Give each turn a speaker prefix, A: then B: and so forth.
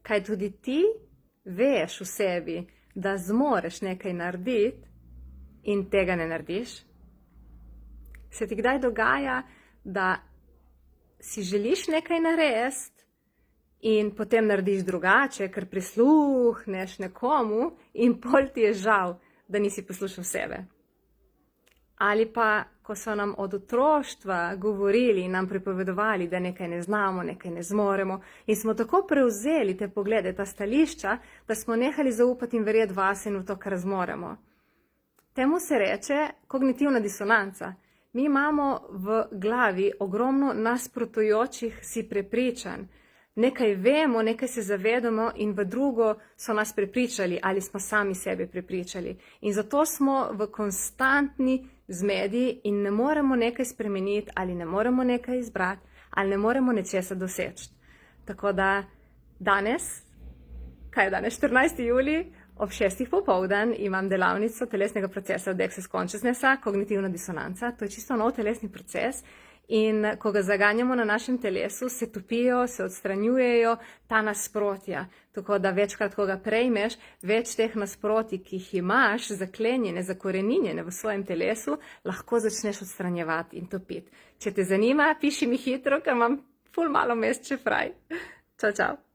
A: kaj tudi ti veš v sebi, da zmoreš nekaj narediti in tega ne narediš? Se ti kdaj dogaja, da si želiš nekaj narediti in potem narediš drugače, ker prisluhneš nekomu in pol ti je žal, da nisi poslušal sebe? Ali pa, ko so nam od otroštva govorili in nam pripovedovali, da nekaj ne znamo, nekaj ne zmoremo in smo tako prevzeli te poglede, ta stališča, da smo nehali zaupati in verjeti vase in v to, kar zmoremo. Temu se reče kognitivna disonanca. Mi imamo v glavi ogromno nasprotujočih si prepričanj. Nekaj vemo, nekaj se zavedamo in v drugo so nas prepričali ali smo sami sebe prepričali. In zato smo v konstantni zmedi in ne moremo nekaj spremeniti ali ne moremo nekaj izbrati ali ne moremo nečesa doseči. Tako da danes, kaj je danes, 14. julij, ob 6. popoldan imam delavnico telesnega procesa od Access Consciousnessa, kognitivna disonanca. To je čisto nov telesni proces. In ko ga zaganjamo na našem telesu, se topijo, se odstranjujejo ta nasprotja. Tako da večkrat, ko ga prejmeš, več teh nasprotij, ki jih imaš zaklenjene, zakoreninjene v svojem telesu, lahko začneš odstranjevati in topiti. Če te zanima, piši mi hitro, ker imam ful malo mest še fraj. Čau, čau.